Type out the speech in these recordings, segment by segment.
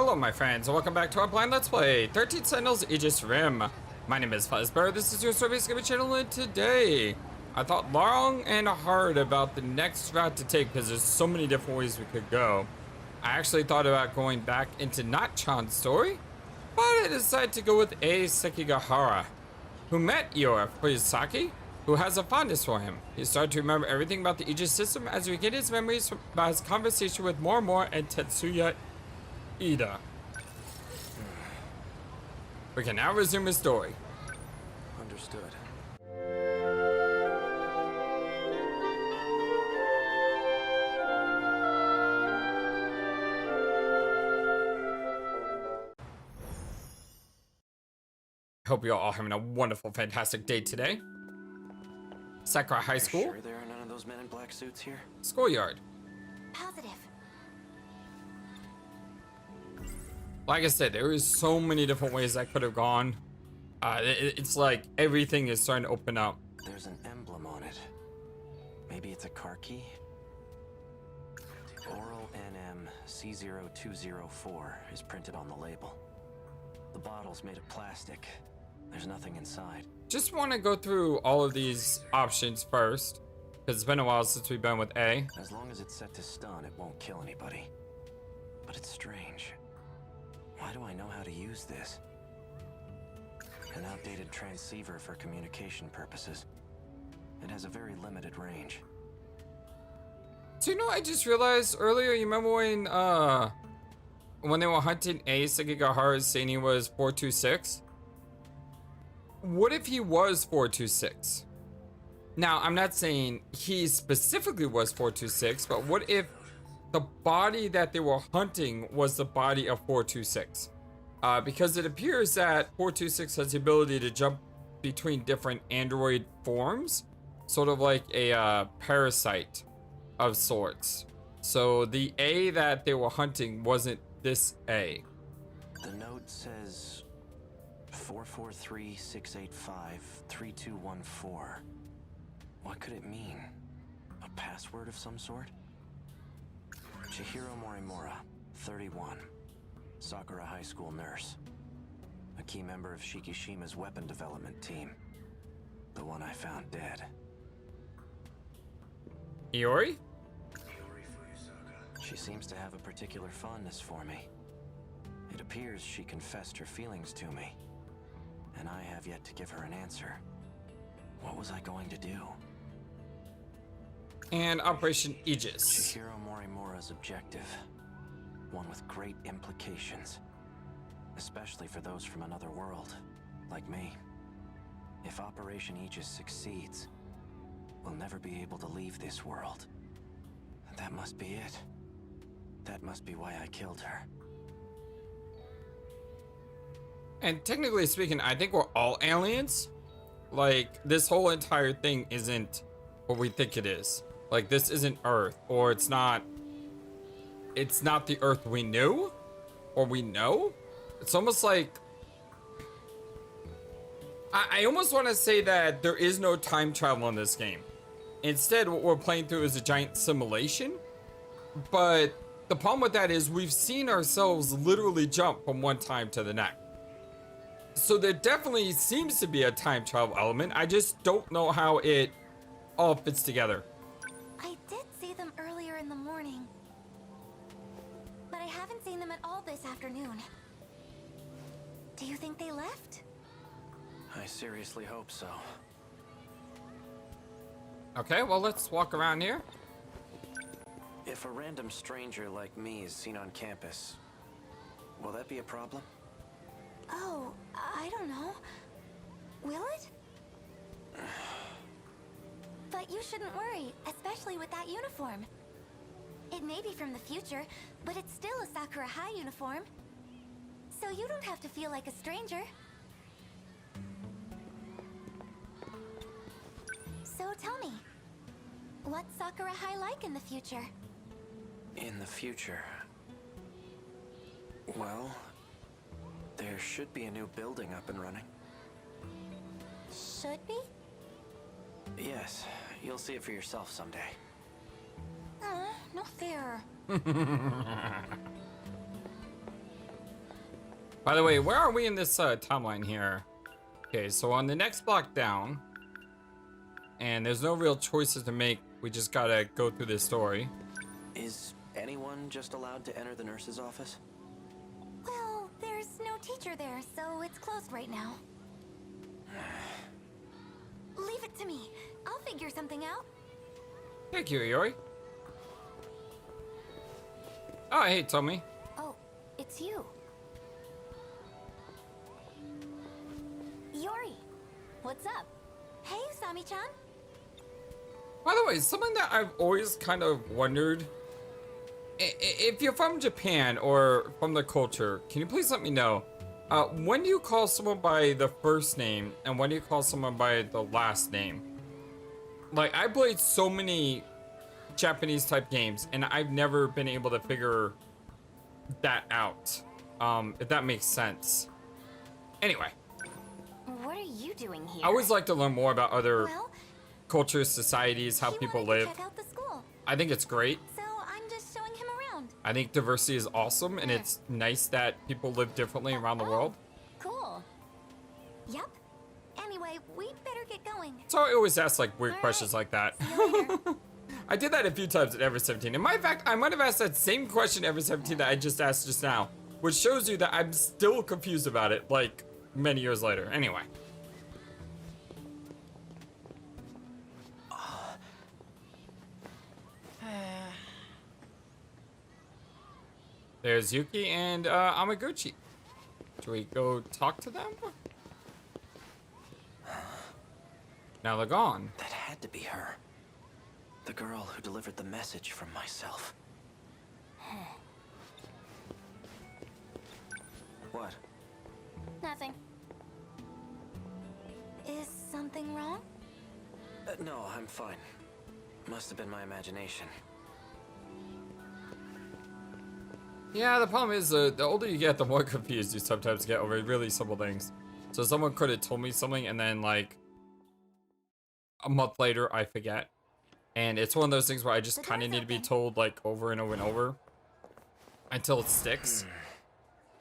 Hello my friends, and welcome back to our blind Let's Play 13 Sentinels Aegis Rim. My name is FlightlessBird, this is your Survey Skibby channel, and today I thought long and hard about the next route to take because there's so many different ways we could go. I actually thought about going back into not Chan's story, but I decided to go with a Sekigahara, who met Iora Fuyusaki, who has a fondness for him. He started to remember everything about the Aegis system as we get his memories about his conversation with Morimura and Tetsuya Ida. We can now resume his story. Understood. Hope you're all having a wonderful, fantastic day today. Sakura High School. Sure there are none of those men in black suits here? Schoolyard. Positive. Like I said, there is so many different ways I could have gone. It's like everything is starting to open up. There's an emblem on it. Maybe it's a car key? Oral NM C0204 is printed on the label. The bottle's made of plastic. There's nothing inside. Just want to go through all of these options first, because it's been a while since we've been with A. As long as it's set to stun, it won't kill anybody. But it's strange. Why do I know how to use this? An outdated transceiver for communication purposes. It has a very limited range. So you know, I just realized earlier, you remember when they were hunting A, Sekigahara saying he was 426? What if he was 426? Now, I'm not saying he specifically was 426, but what if the body that they were hunting was the body of 426? Because it appears that 426 has the ability to jump between different android forms, sort of like a parasite of sorts. So the A that they were hunting wasn't this A. The note says 443-685-3214. What could it mean? A password of some sort? Chihiro Morimura, 31. Sakura High School nurse. A key member of Shikishima's weapon development team. The one I found dead. Iori? She seems to have a particular fondness for me. It appears she confessed her feelings to me, and I have yet to give her an answer. What was I going to do? And Operation Aegis. Chihiro Morimura's objective. One with great implications. Especially for those from another world, like me. If Operation Aegis succeeds, we'll never be able to leave this world. That must be it. That must be why I killed her. And technically speaking, I think we're all aliens. Like, this whole entire thing isn't what we think it is. Like, this isn't Earth, or it's not the Earth we knew, or we know. It's almost like, I almost want to say that there is no time travel in this game. Instead, what we're playing through is a giant simulation. But the problem with that is we've seen ourselves literally jump from one time to the next. So there definitely seems to be a time travel element. I just don't know how it all fits together. I did see them earlier in the morning, but I haven't seen them at all this afternoon. Do you think they left? I seriously hope so. Okay, well, let's walk around here. If a random stranger like me is seen on campus, will that be a problem? Oh, I don't know. Will it? But you shouldn't worry, especially with that uniform. It may be from the future, but it's still a Sakura High uniform. So you don't have to feel like a stranger. So tell me, what's Sakura High like in the future? In the future? Well, there should be a new building up and running. Should be? Yes, you'll see it for yourself someday. No fair. By the way, where are we in this timeline here? Okay, so on the next block down, and there's no real choices to make. We just gotta go through this story. Is anyone just allowed to enter the nurse's office? Well, there's no teacher there, so it's closed right now. Leave it to me. I'll figure something out. Thank you, Yori. Oh, hey, Tommy. Oh, it's you. Yori, what's up? Hey, Usami-chan. By the way, something that I've always kind of wondered, if you're from Japan or from the culture, can you please let me know, when do you call someone by the first name and when do you call someone by the last name? Like, I played so many Japanese type games and I've never been able to figure that out, if that makes sense. Anyway. What are you doing here? I always like to learn more about other Well, cultures, societies, how he people wanted to live. check out the school, I think it's great. so I'm just showing him around. I think diversity is awesome, and it's nice that people live differently around the world. Cool. Yep. Anyway, we better get going. So I always ask like weird All questions right. like that. See you later. I did that a few times at Ever 17. In my fact, I might have asked that same question Ever 17 that I just asked just now, which shows you that I'm still confused about it, like many years later. Anyway. There's Yuki and Amaguchi. Should we go talk to them? Now they're gone. That had to be her. The girl who delivered the message from myself. What? Nothing. Is something wrong? No, I'm fine. Must have been my imagination. Yeah, the problem is the older you get, the more confused you sometimes get over really simple things. So someone could have told me something and then like a month later I forget. And it's one of those things where I just kind of need to be told like over and over and over until it sticks.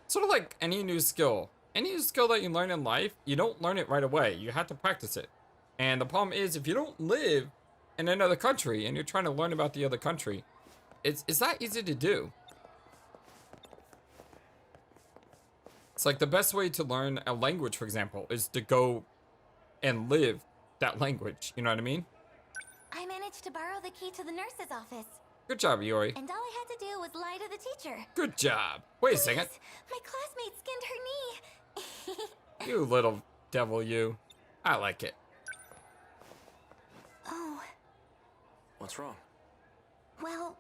Sort of like any new skill. Any new skill that you learn in life, you don't learn it right away. You have to practice it. And the problem is if you don't live in another country and you're trying to learn about the other country, it's not easy to do. It's like the best way to learn a language, for example, is to go and live that language. You know what I mean? I managed to borrow the key to the nurse's office, Good job, Yori. and all I had to do was lie to the teacher. Good job. Wait a second. Please, my classmate skinned her knee. You little devil, you. I like it. Oh, What's wrong? well,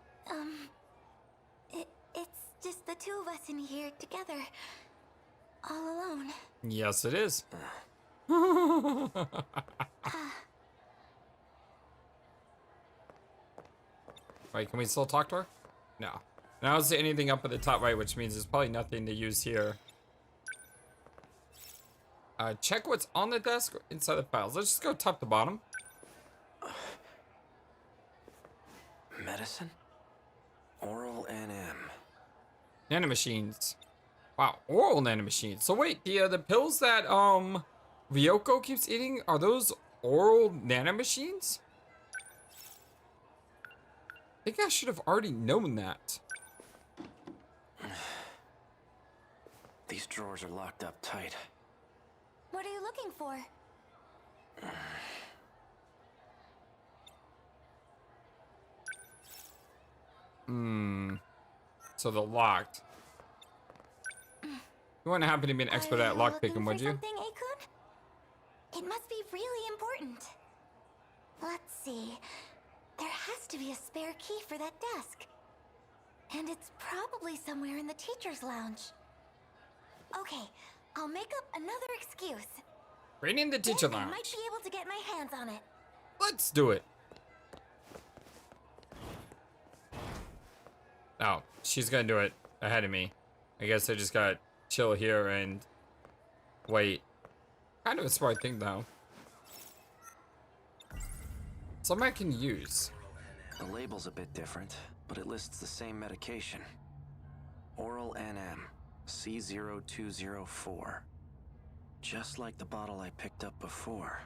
it's just the two of us in here together, all alone. Yes, it is. Wait, can we still talk to her? No. And I don't see anything up at the top right, which means there's probably nothing to use here. Check what's on the desk or inside the files. Let's just go top to bottom. Medicine? Oral NM. Nanomachines. Wow, oral nanomachines. So wait, the pills that Ryoko keeps eating, are those oral nanomachines? I think I should have already known that. These drawers are locked up tight. What are you looking for? So they're locked. You wouldn't happen to be an expert at lockpicking, would you? Something, Akun? It must be really important. Let's see. There has to be a spare key for that desk. And it's probably somewhere in the teacher's lounge. Okay, I'll make up another excuse. Right in the teacher Then I lounge. might be able to get my hands on it. Let's do it. Oh, she's gonna do it ahead of me. I guess I just gotta chill here and wait. Kind of a smart thing though. Something I can use. The label's a bit different, but it lists the same medication. Oral NM. C0204. Just like the bottle I picked up before.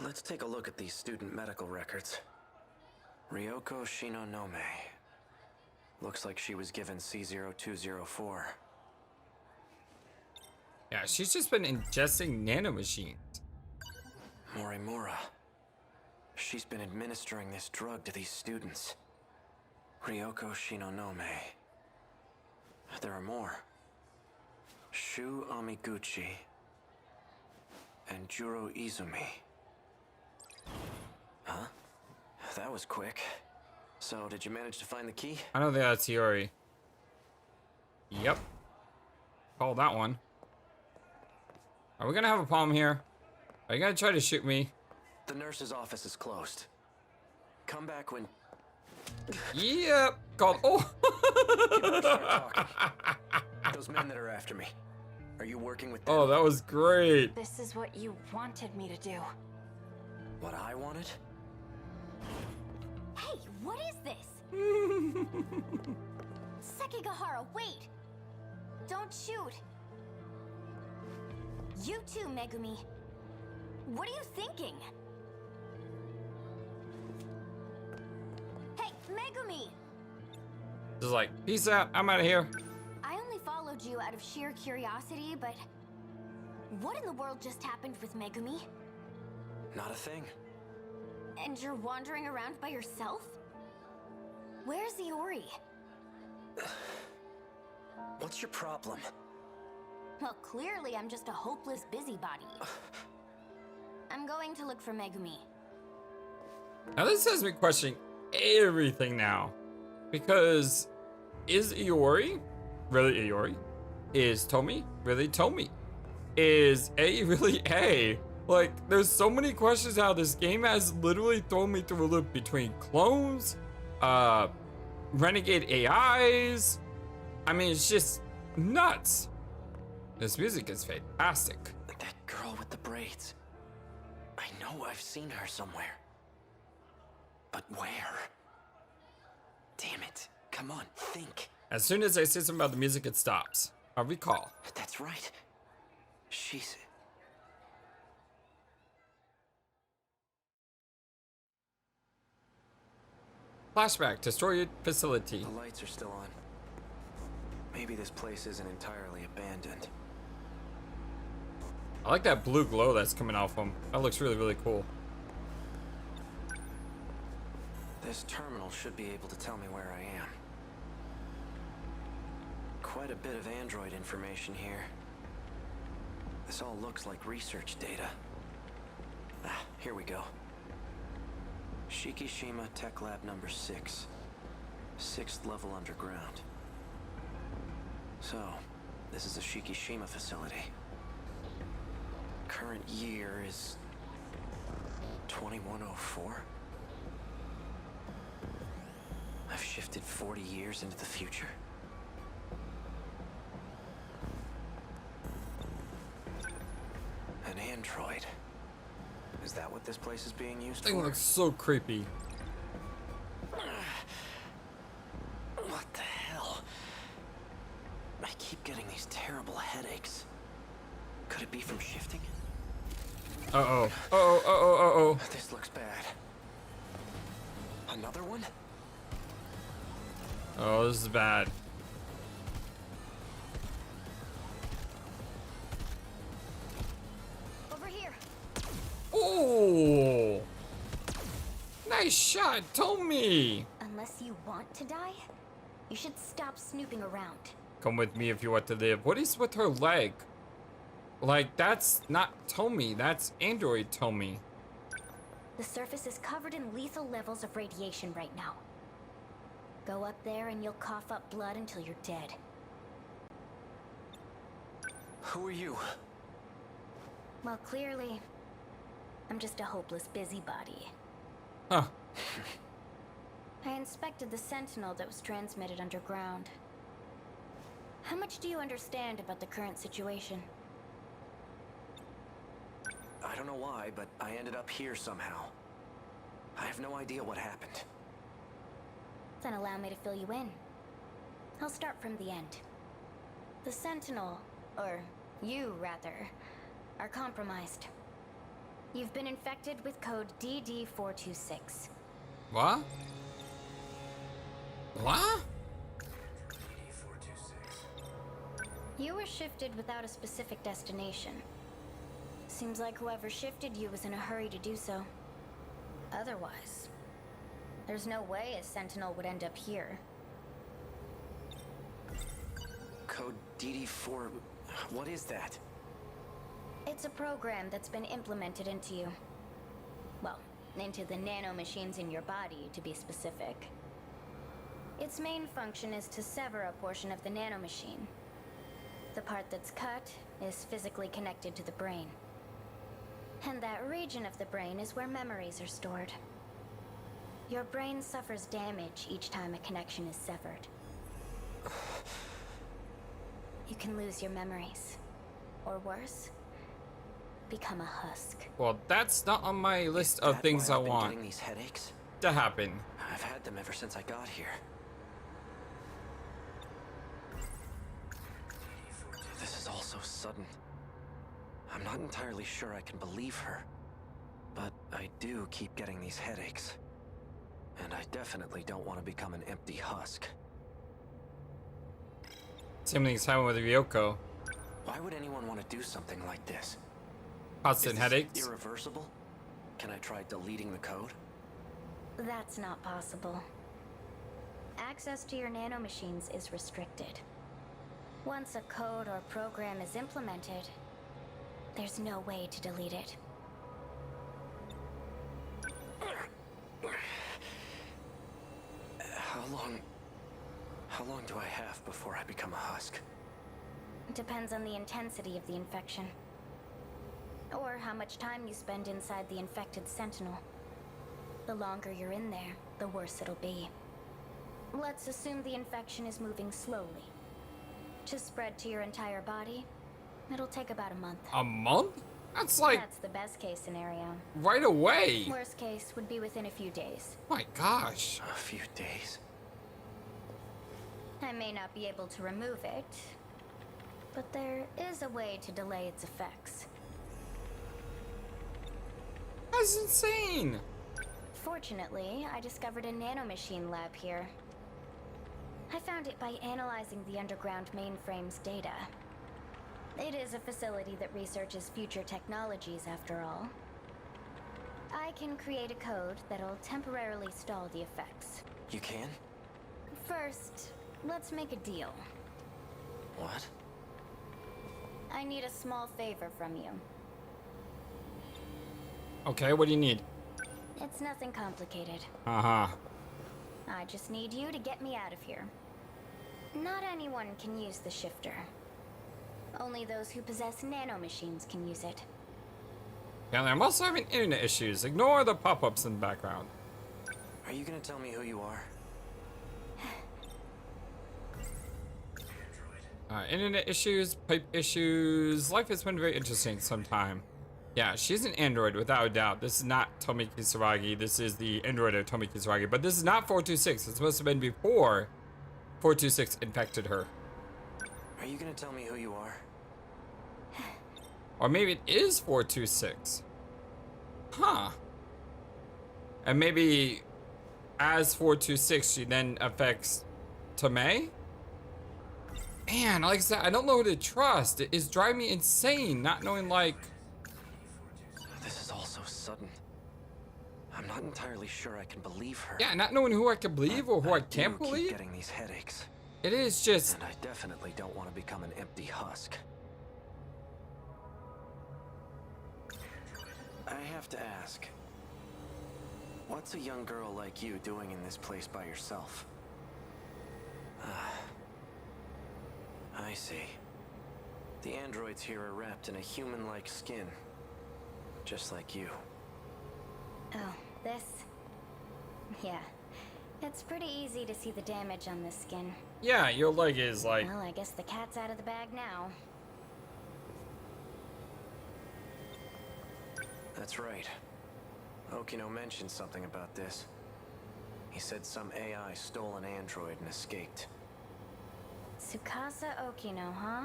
Let's take a look at these student medical records. Ryoko Shinonome. Looks like she was given C0204. Yeah, she's just been ingesting nanomachines. Morimura. She's been administering this drug to these students. Ryoko Shinonome. There are more. Shu Amiguchi. And Juro Izumi. Huh? That was quick. So, did you manage to find the key? I don't think that's Iori. Yep. Call that one. Are we gonna have a problem here? Are you gonna try to shoot me? The nurse's office is closed. Come back when... Yep. Called. Oh. You better start talking. Those men that are after me. Are you working with them? Oh, that was great. This is what you wanted me to do. What I wanted? Hey, what is this? Sekigahara, wait! Don't shoot! You too, Megumi. What are you thinking? Hey, Megumi! Just like, peace out. I'm out of here. I only followed you out of sheer curiosity, but what in the world just happened with Megumi? Not a thing. And you're wandering around by yourself? Where's Iori? What's your problem? Well, clearly I'm just a hopeless busybody. I'm going to look for Megumi. Now this has me questioning everything now. Because is Iori really Iori? Is Tomi really Tomi? Is A really A? Like, there's so many questions how this game has literally thrown me through a loop between clones, renegade AIs. I mean, it's just nuts. This music is fantastic. That girl with the braids. I know I've seen her somewhere. But where? Damn it. Come on, think. As soon as I say something about the music, it stops. I recall. That's right. She's... Flashback, destroyed facility. The lights are still on. Maybe this place isn't entirely abandoned. I like that blue glow that's coming off them. That looks really, really cool. This terminal should be able to tell me where I am. Quite a bit of android information here. This all looks like research data. Ah, here we go. Shikishima Tech Lab number 6. 6th level underground. So, this is a Shikishima facility. Current year is 2104. I've shifted 40 years into the future. An android. Is that what this place is being used Thing for? looks so creepy. What the hell? I keep getting these terrible headaches. Could it be from shifting? Uh-oh. Uh-oh, uh-oh, uh-oh. This looks bad. Another one? Oh, this is bad. Over here. Oh! Nice shot, Tommy! Unless you want to die, you should stop snooping around. Come with me if you want to live. What is with her leg? Like, that's not Tommy, that's Android Tommy. The surface is covered in lethal levels of radiation right now. Go up there and you'll cough up blood until you're dead. Who are you? Well, clearly, I'm just a hopeless busybody. Huh. I inspected the Sentinel that was transmitted underground. How much do you understand about the current situation? I don't know why, but I ended up here somehow. I have no idea what happened. Then allow me to fill you in. I'll start from the end. The Sentinel, or you rather, are compromised. You've been infected with code DD426. What? What? You were shifted without a specific destination. Seems like whoever shifted you was in a hurry to do so. Otherwise, there's no way a Sentinel would end up here. Code DD4... What is that? It's a program that's been implemented into you. Well, into the nanomachines in your body, to be specific. Its main function is to sever a portion of the nanomachine. The part that's cut is physically connected to the brain. And that region of the brain is where memories are stored. Your brain suffers damage each time a connection is severed. You can lose your memories. Or worse, become a husk. Well, that's not on my list of things I want Getting these headaches? to happen. I've had them ever since I got here. This is all so sudden. I'm not entirely sure I can believe her. But I do keep getting these headaches. And I definitely don't want to become an empty husk. Same thing's happening with Ryoko. Why would anyone want to do something like this? Constant Is this headaches. irreversible? Can I try deleting the code? That's not possible. Access to your nanomachines is restricted. Once a code or program is implemented, there's no way to delete it. How long do I have before I become a husk? It depends on the intensity of the infection. Or how much time you spend inside the infected Sentinel. The longer you're in there, the worse it'll be. Let's assume the infection is moving slowly. To spread to your entire body, it'll take about a month. A month? That's like That's the best case scenario. right away. Worst case would be within a few days. My gosh. A few days. I may not be able to remove it, but there is a way to delay its effects. That's insane. Fortunately, I discovered a nanomachine lab here. I found it by analyzing the underground mainframe's data. It is a facility that researches future technologies, after all. I can create a code that'll temporarily stall the effects. You can? First, let's make a deal. What? I need a small favor from you. Okay, what do you need? It's nothing complicated. Uh-huh. I just need you to get me out of here. Not anyone can use the shifter. Only those who possess nanomachines can use it. Yeah, I'm also having internet issues. Ignore the pop-ups in the background. Are you gonna tell me who you are? Internet issues, pipe issues. Life has been very interesting sometime. Yeah, she's an android without a doubt. This is not Tomi Kisaragi. This is the android of Tomi Kisaragi. But this is not 426. It's supposed to have been before 426 infected her. Are you gonna tell me who you are? Or maybe it is 426. Huh. And maybe as 426, she then affects Tomei? Man, like I said, I don't know who to trust. It is driving me insane not knowing, like... This is all so sudden. I'm not entirely sure I can believe her. Yeah, not knowing who I can believe or who I can't do keep believe. getting these headaches. It is just... And I definitely don't want to become an empty husk. I have to ask, what's a young girl like you doing in this place by yourself? I see. The androids here are wrapped in a human-like skin. Just like you. Oh, this? Yeah. It's pretty easy to see the damage on this skin. Yeah, your leg is like... Well, I guess the cat's out of the bag now. That's right. Okino mentioned something about this. He said some AI stole an android and escaped. Tsukasa Okino, huh?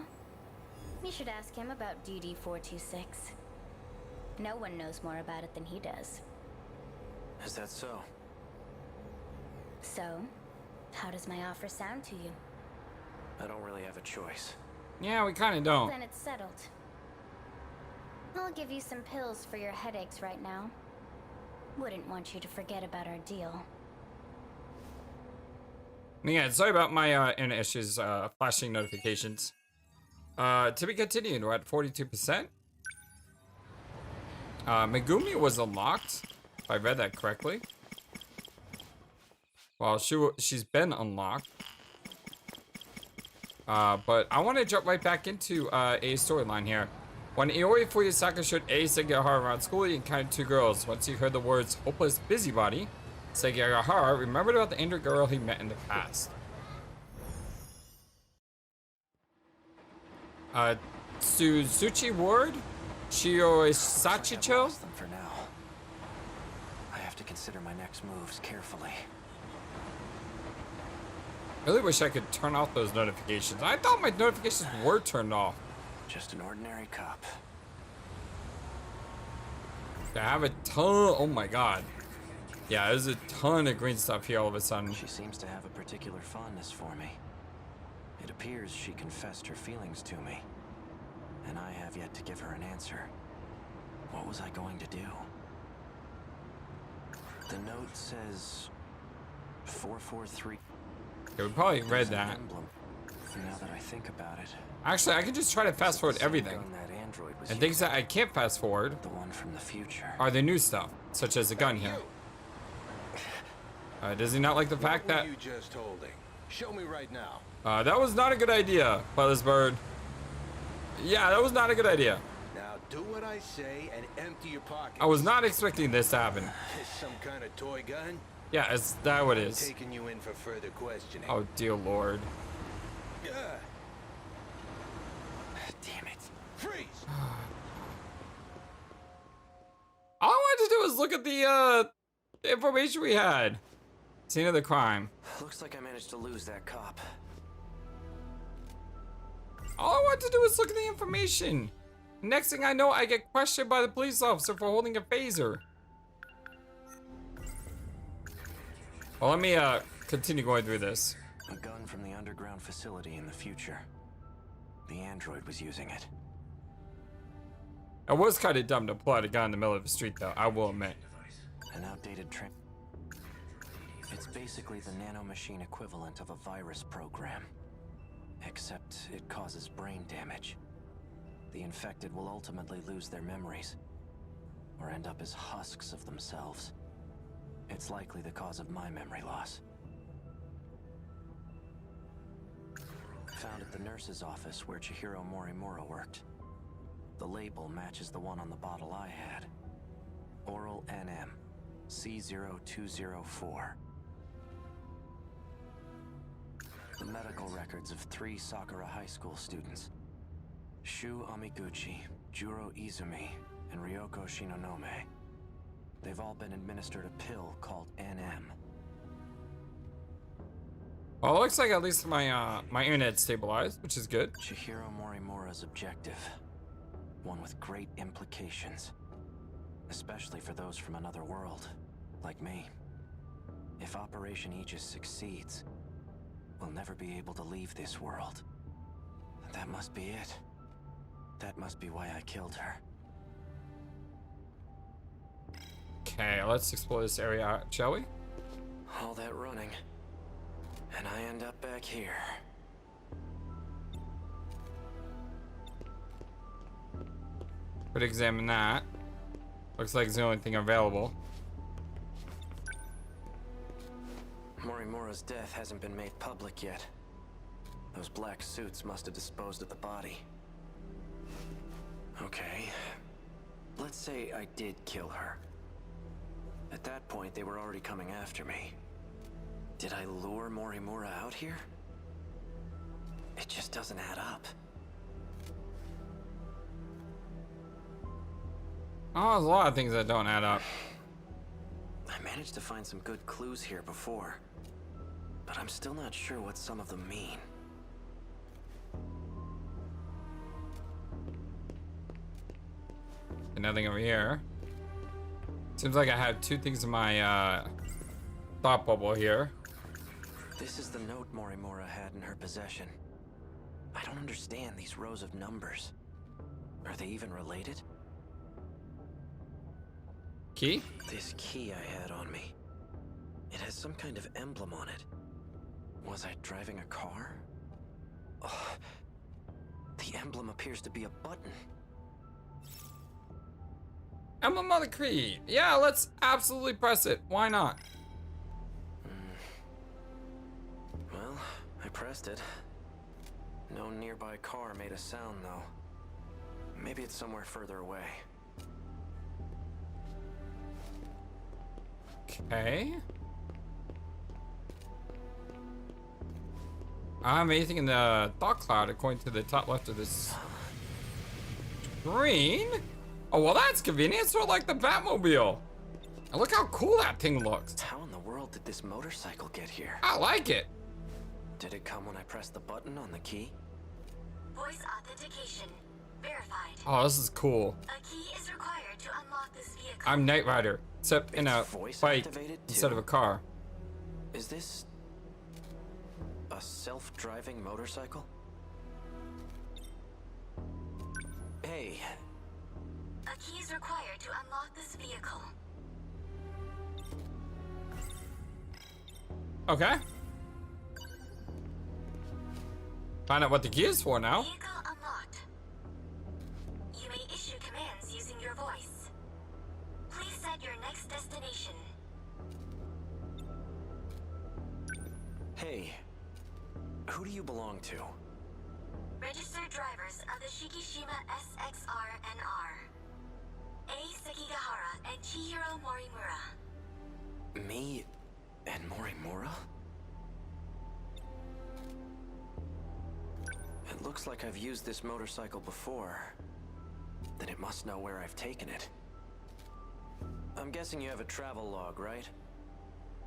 You should ask him about DD-426. No one knows more about it than he does. Is that so? So, how does my offer sound to you? I don't really have a choice. Yeah, we kind of don't. Then it's settled. I'll give you some pills for your headaches right now. Wouldn't want you to forget about our deal. Yeah, sorry about my internet issues, flashing notifications. To be continued, we're at 42%. Megumi was unlocked, if I read that correctly. Well, she's been unlocked. But I want to jump right back into a storyline here. When Iori Fuyusaka showed Sekigahara around school, he encountered two girls. Once he heard the words hopeless busybody, Sekigahara remembered about the injured girl he met in the past. Suzuchi Ward? Shio Sachicho? Lost them for now. I have to consider my next moves carefully. Really wish I could turn off those notifications. I thought my notifications were turned off. Just an ordinary cop. I have a ton. Oh my god. Yeah, there's a ton of green stuff here all of a sudden. She seems to have a particular fondness for me. It appears she confessed her feelings to me, and I have yet to give her an answer. What was I going to do? The note says 443. Okay, we probably read There's an that. emblem. Now that I think about it, Actually, I can just try to fast forward the same everything. gun that android was And things using, that I can't fast forward the one from the future. are the new stuff, such as the gun here. Does he not like the fact What that... were you just holding? Show me right now. that was not a good idea, FlightlessBird. Yeah, that was not a good idea. Now do what I say and empty your pockets. I was not expecting this to happen. Is some kind of toy gun? Yeah, is that what it is? Taking you in for further questioning. Oh, dear lord. Ugh. Damn it. Freeze! All I wanted to do was look at the information we had. Scene of the crime. Looks like I managed to lose that cop. All I wanted to do was look at the information. Next thing I know, I get questioned by the police officer for holding a phaser. Well, let me continue going through this. A gun from the underground facility in the future. The android was using it. It was kind of dumb to pull out a gun in the middle of the street, though, I will admit. An outdated It's basically the nanomachine equivalent of a virus program. Except it causes brain damage. The infected will ultimately lose their memories, or end up as husks of themselves. It's likely the cause of my memory loss. Found at the nurse's office where Chihiro Morimura worked. The label matches the one on the bottle I had. Oral NM, C0204. The medical records of 3 Sakura High School students. Shu Amiguchi, Juro Izumi, and Ryoko Shinonome. They've all been administered a pill called NM. Well, it looks like at least my my internet stabilized, which is good. Chihiro Morimura's objective. One with great implications. Especially for those from another world, like me. If Operation Aegis succeeds, we'll never be able to leave this world. That must be it. That must be why I killed her. Okay, let's explore this area out, shall we? All that running, and I end up back here. Could examine that. Looks like it's the only thing available. Morimura's death hasn't been made public yet. Those black suits must have disposed of the body. Okay. Let's say I did kill her. At that point, they were already coming after me. Did I lure Morimura out here? It just doesn't add up. Oh, there's a lot of things that don't add up. I'm I managed to find some good clues here before, but I'm still not sure what some of them mean. Nothing over here. Seems like I have two things in my thought bubble here. This is the note Morimura had in her possession. I don't understand these rows of numbers. Are they even related? Key? This key I had on me. It has some kind of emblem on it. Was I driving a car? Oh, the emblem appears to be a button. Emblem of the Creed. Yeah, let's absolutely press it. Why not? Well, I pressed it. No nearby car made a sound, though. Maybe it's somewhere further away. Okay. I don't have anything in the thought cloud according to the top left of this screen. Oh, well, that's convenient. Sort of like the Batmobile. And look how cool that thing looks. How in the world did this motorcycle get here? I like it. Did it come when I pressed the button on the key? Voice authentication verified. Oh, this is cool. A key is required to unlock this vehicle. I'm Knight Rider, except in a It's voice bike activated, instead too? of a car. Is this a self-driving motorcycle? Hey, A key is required to unlock this vehicle. Okay. Find out what the key is for now. Vehicle unlocked. You may issue commands using your voice. Please set your next destination. hey, who do you belong to? Registered drivers of the Shikishima SXR-NR. A. Sekigahara and Chihiro Morimura. Me and Morimura? It looks like I've used this motorcycle before. Then it must know where I've taken it. I'm guessing you have a travel log, right?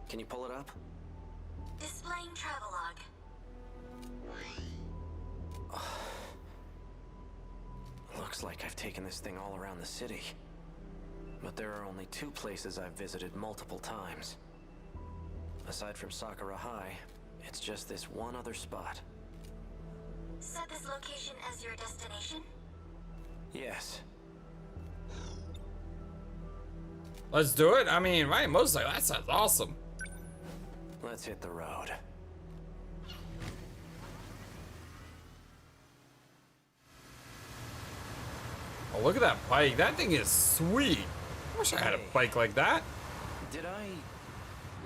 Can you pull it up? Displaying travelogue. Looks like I've taken this thing all around the city. But there are only 2 places I've visited multiple times. Aside from Sakura High, it's just this one other spot. Set this location as your destination. Yes. Let's do it. I mean, right, motorcycle, that sounds awesome. Let's hit the road. Oh, look at that bike. That thing is sweet. I wish I had a bike like that. Did I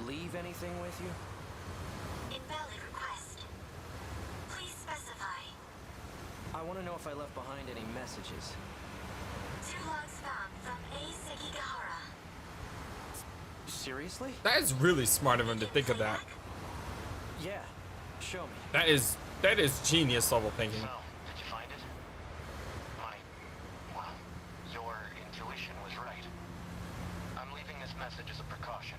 leave anything with you? Invalid request. Please specify. I want to know if I left behind any messages. 2 logs found from A. Sekigahara. Seriously? That is really smart of him to think of that. Yeah. Show me. That is genius level thinking. So, did you find it? Well, your intuition was right. I'm leaving this message as a precaution.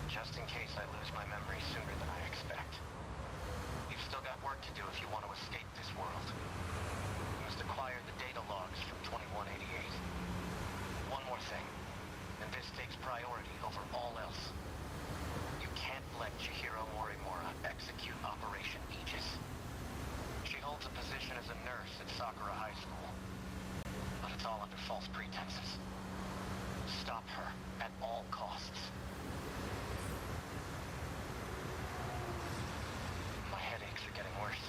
Just in case I lose my memory sooner than I expect. You've still got work to do if you want to escape this world. You must acquire the data logs from 2188. One more thing, and this takes priority over all else. You can't let Chihiro Morimura execute Operation Aegis. She holds a position as a nurse at Sakura High School, but it's all under false pretenses. Stop her at all costs. My headaches are getting worse.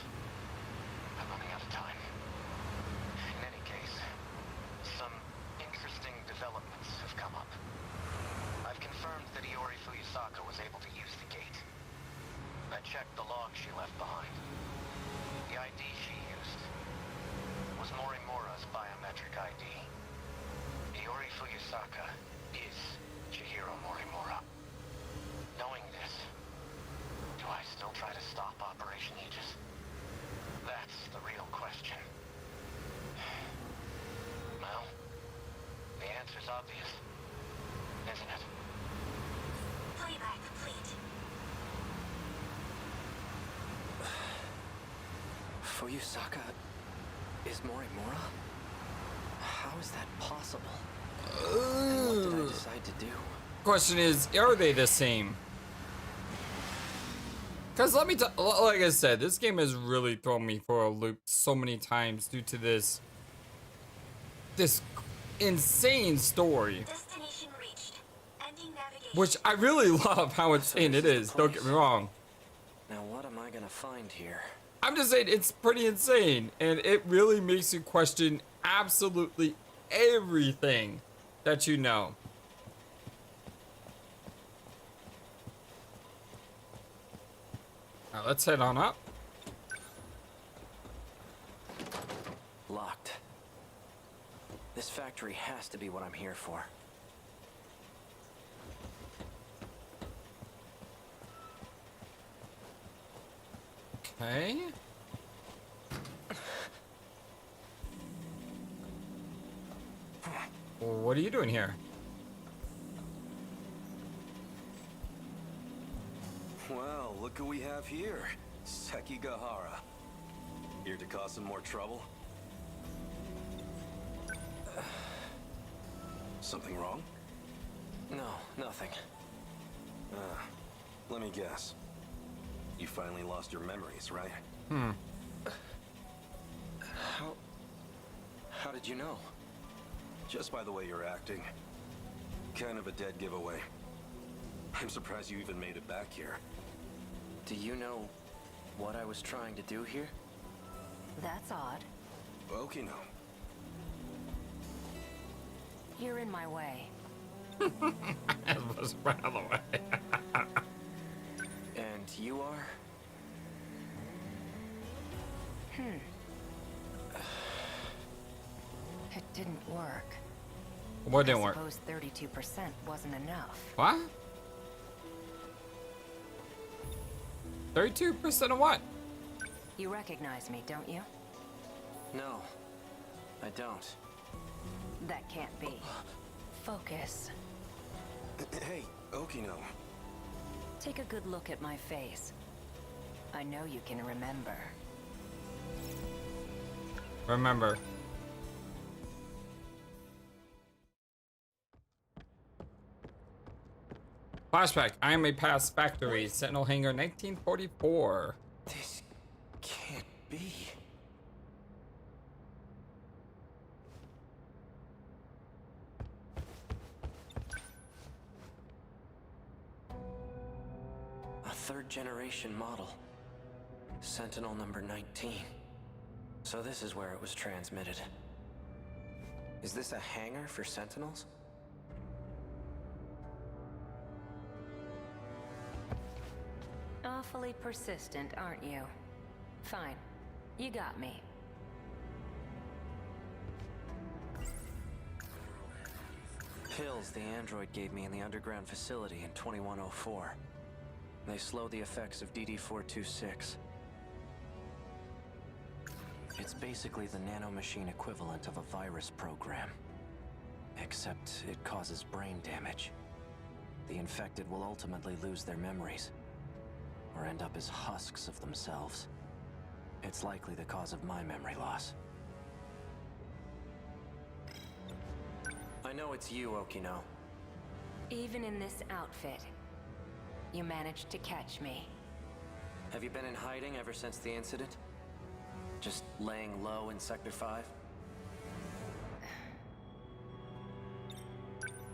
I'm running out of time. In any case, some interesting developments have come up. I've confirmed that Iori Fuyusaka was able to use the gate. I checked the log she left behind. The ID she used was Morimura's biometric ID. Iori Fuyusaka is Chihiro Morimura. Knowing this, do I still try to stop Operation Aegis? That's the real question. Well, the answer's obvious, isn't it? Toyosaka is Morimura? How is that possible? And what did I decide to do? Question is, are they the same? Because let me like I said, this game has really thrown me for a loop so many times due to this insane story. Destination reached. Ending navigation. Which I really love how insane it is, don't get me wrong. Now what am I gonna find here? I'm just saying it's pretty insane, and it really makes you question absolutely everything that you know. Now let's head on up. Locked. This factory has to be what I'm here for. Okay. Well, what are you doing here? Well, look who we have here. Sekigahara. Here to cause some more trouble? Something wrong? No, nothing. Let me guess. You finally lost your memories, right? How did you know? Just by the way you're acting. Kind of a dead giveaway. I'm surprised you even made it back here. Do you know what I was trying to do here? That's odd. Okino. You're in my way. That was right out of the way. And you are? It didn't work. What didn't I work? suppose 32% wasn't enough. What? 32% of what? You recognize me, don't you? No, I don't. That can't be. Focus. Hey, Okino. Take a good look at my face. I know you can remember. Remember. Flashback. I am a past factory. Sentinel Hangar 1944. This can't be. A third-generation model. Sentinel number 19. So this is where it was transmitted. Is this a hangar for Sentinels? Awfully persistent, aren't you? Fine. You got me. Pills the android gave me in the underground facility in 2104. They slow the effects of DD-426. It's basically the nanomachine equivalent of a virus program. Except it causes brain damage. The infected will ultimately lose their memories, or end up as husks of themselves. It's likely the cause of my memory loss. I know it's you, Okino. Even in this outfit, you managed to catch me. Have you been in hiding ever since the incident? Just laying low in Sector 5?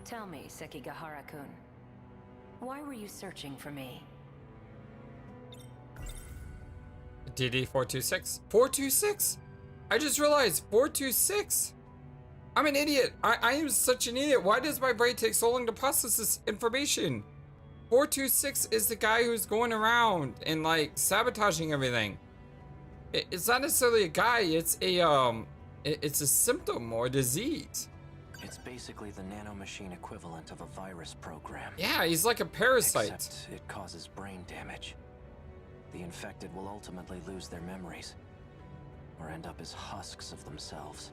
Tell me, Sekigahara-kun, why were you searching for me? DD 426. 426? I just realized 426. I'm an idiot. I am such an idiot. Why does my brain take so long to process this information? 426 is the guy who's going around and like sabotaging everything. It's not necessarily a guy. It's a symptom or a disease. It's basically the nanomachine equivalent of a virus program. Yeah, he's like a parasite. Except it causes brain damage. The infected will ultimately lose their memories, or end up as husks of themselves.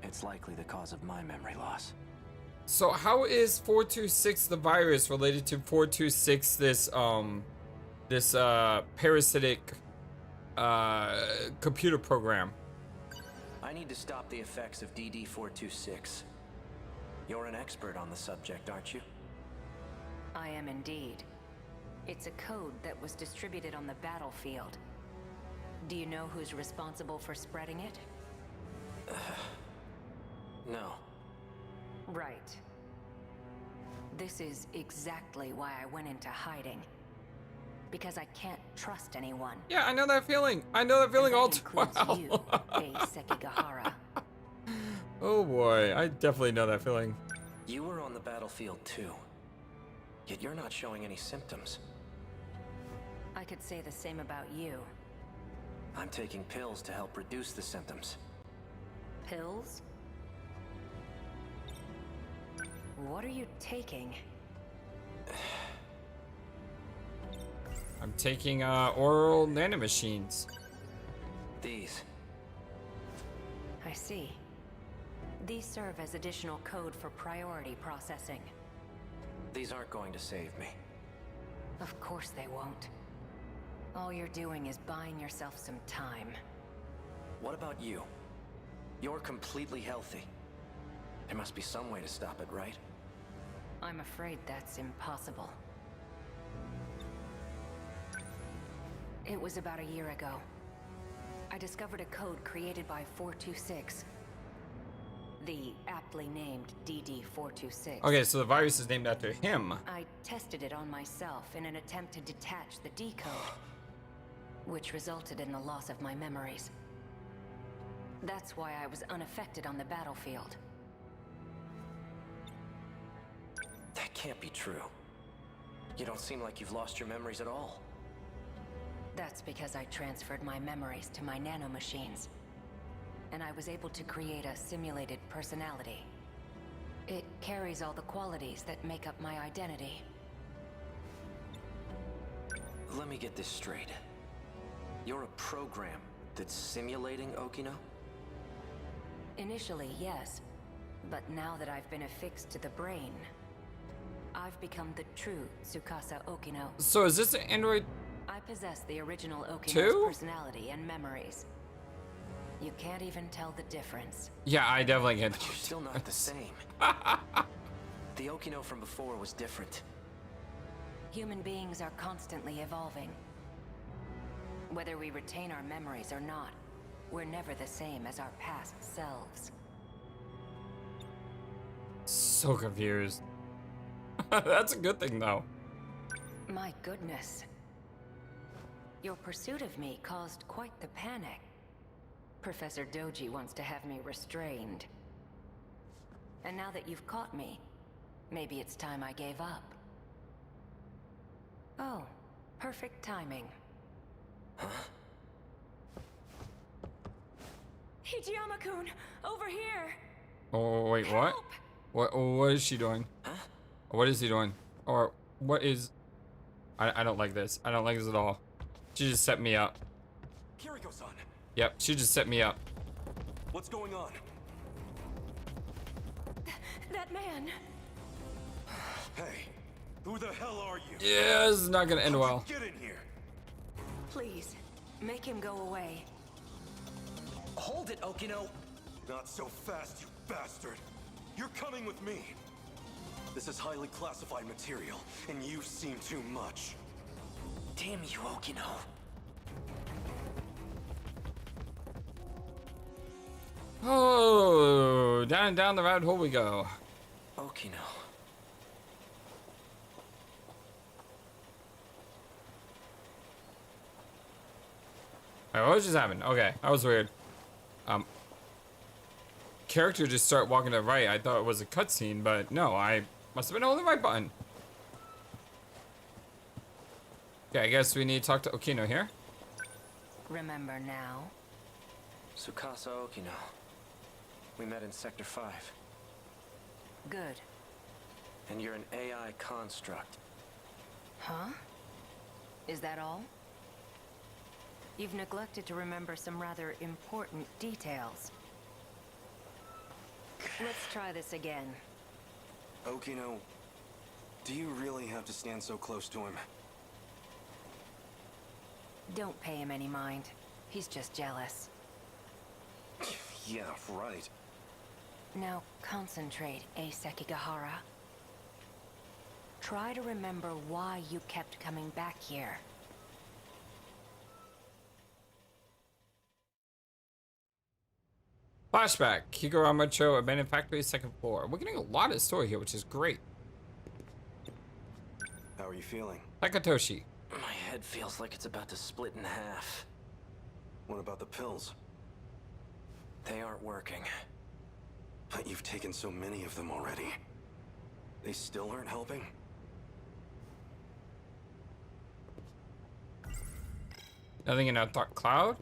It's likely the cause of my memory loss. So how is 426 the virus related to 426 this parasitic computer program. I need to stop the effects of DD-426. You're an expert on the subject, aren't you? I am indeed. It's a code that was distributed on the battlefield. Do you know who's responsible for spreading it? No. Right. This is exactly why I went into hiding. Because I can't trust anyone. Yeah, I know that feeling. I know that feeling all too includes well. you, Sekigahara. Oh boy, I definitely know that feeling. You were on the battlefield too. Yet you're not showing any symptoms. I could say the same about you. I'm taking pills to help reduce the symptoms. Pills? What are you taking? I'm taking oral nanomachines. These. I see. These serve as additional code for priority processing. These aren't going to save me. Of course they won't. All you're doing is buying yourself some time. What about you? You're completely healthy. There must be some way to stop it, right? I'm afraid that's impossible. It was about a year ago. I discovered a code created by 426. The aptly named DD-426. Okay, so the virus is named after him. I tested it on myself in an attempt to detach the D code, which resulted in the loss of my memories. That's why I was unaffected on the battlefield. That can't be true. You don't seem like you've lost your memories at all. That's because I transferred my memories to my nanomachines, and I was able to create a simulated personality. It carries all the qualities that make up my identity. Let me get this straight. You're a program that's simulating Okino? Initially, yes, but now that I've been affixed to the brain, I've become the true Tsukasa Okino. So is this an android? I possess the original Okino's Two? personality and memories. You can't even tell the difference. Yeah, I definitely get. But you're still not the same. The Okino from before was different. Human beings are constantly evolving. Whether we retain our memories or not, we're never the same as our past selves. So confused. That's a good thing, though. My goodness. Your pursuit of me caused quite the panic. Professor Doji wants to have me restrained. And now that you've caught me, maybe it's time I gave up. Oh, perfect timing. Huh? Hijiyama-kun, over here! Oh wait, what? Help! What is she doing? Huh? What is he doing? Or what is? I don't like this. I don't like this at all. She just set me up. Kiriko-san, Yep, she just set me up. what's going on? That man! Hey, who the hell are you? Yeah, this is not gonna end How'd well. you get in here? Please, make him go away. Hold it, Okino! Not so fast, you bastard! You're coming with me! This is highly classified material, and you've seen too much. Damn you, Okino! Oh, down and down the rabbit hole we go. Okino. Alright, what just happened? Okay, that was weird. Character just started walking to the right. I thought it was a cutscene, but no, I must have been holding the right button. Okay, I guess we need to talk to Okino here. Remember now? Tsukasa Okino. We met in Sector 5. Good. And you're an AI construct. Huh? Is that all? You've neglected to remember some rather important details. Let's try this again. Okino, do you really have to stand so close to him? Don't pay him any mind. He's just jealous. Yeah, right. Now concentrate, Sekigahara. Try to remember why you kept coming back here. Flashback. Higuramacho, abandoned factory, second floor. We're getting a lot of story here, which is great. How are you feeling? Takatoshi. My head feels like it's about to split in half. What about the pills? They aren't working. But you've taken so many of them already. They still aren't helping? Nothing in our thought cloud?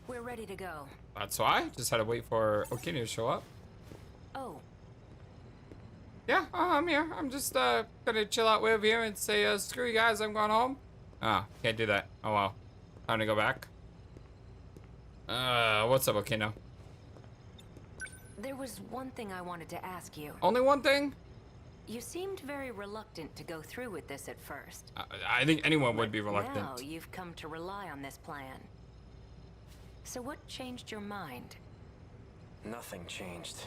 We're ready to go. That's why. Just had to wait for Okina to show up. Oh, Yeah, I'm here. I'm just gonna chill out with you and say, screw you guys, I'm going home. Ah, can't do that. Oh well. Time to go back. What's up, Okina? there was one thing I wanted to ask you. Only one thing? You seemed very reluctant to go through with this at first. I think anyone would be But reluctant. now you've come to rely on this plan. So what changed your mind? Nothing changed.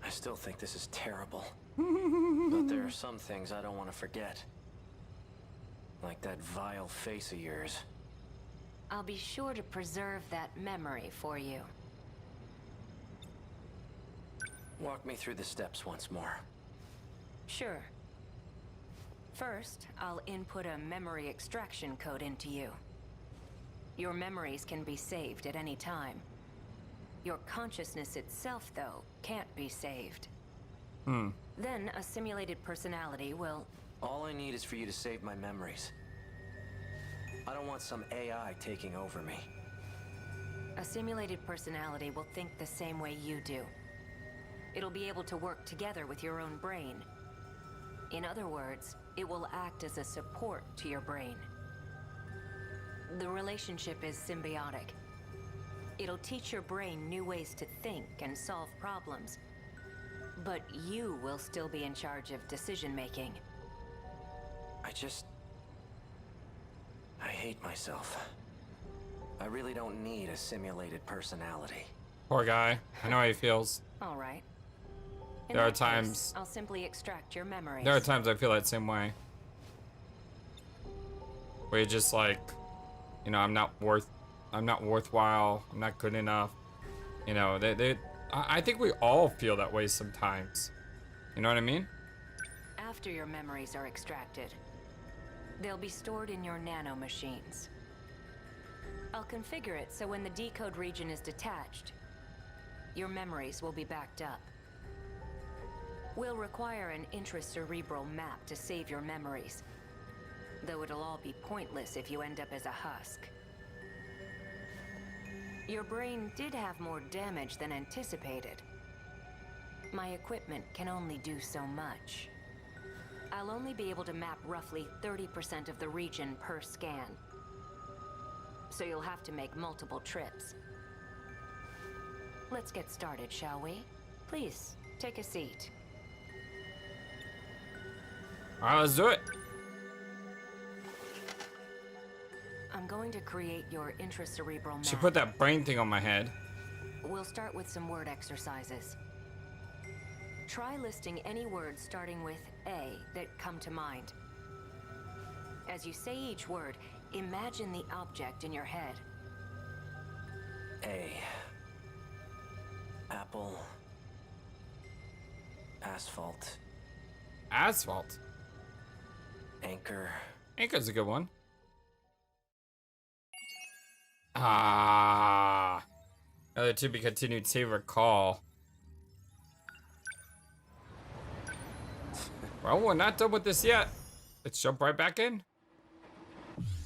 I still think this is terrible. But there are some things I don't want to forget. Like that vile face of yours. I'll be sure to preserve that memory for you. Walk me through the steps once more. Sure. First, I'll input a memory extraction code into you. Your memories can be saved at any time. Your consciousness itself, though, can't be saved. Then a simulated personality will... All I need is for you to save my memories. I don't want some AI taking over me. A simulated personality will think the same way you do. It'll be able to work together with your own brain. In other words, it will act as a support to your brain. The relationship is symbiotic. It'll teach your brain new ways to think and solve problems. But you will still be in charge of decision-making. I hate myself. I really don't need a simulated personality. Poor guy. I know how he feels. All right. In There are that case, times- I'll simply extract your memories. There are times I feel that same way. Where you're just like, you know, I'm not worthwhile, I'm not good enough. You know, I think we all feel that way sometimes. You know what I mean? After your memories are extracted, they'll be stored in your nanomachines. I'll configure it so when the decode region is detached, your memories will be backed up. We'll require an intracerebral map to save your memories, though it'll all be pointless if you end up as a husk. Your brain did have more damage than anticipated. My equipment can only do so much. I'll only be able to map roughly 30% of the region per scan. So you'll have to make multiple trips. Let's get started, shall we? Please, take a seat. Alright, let's do it. I'm going to create your intracerebral map. She put that brain thing on my head. We'll start with some word exercises. Try listing any words starting with A that come to mind. As you say each word, imagine the object in your head. A. Apple. Asphalt. Asphalt. Anchor. Anchor's a good one. Ah. Another to be continued, save recall. Well, we're not done with this yet. Let's jump right back in.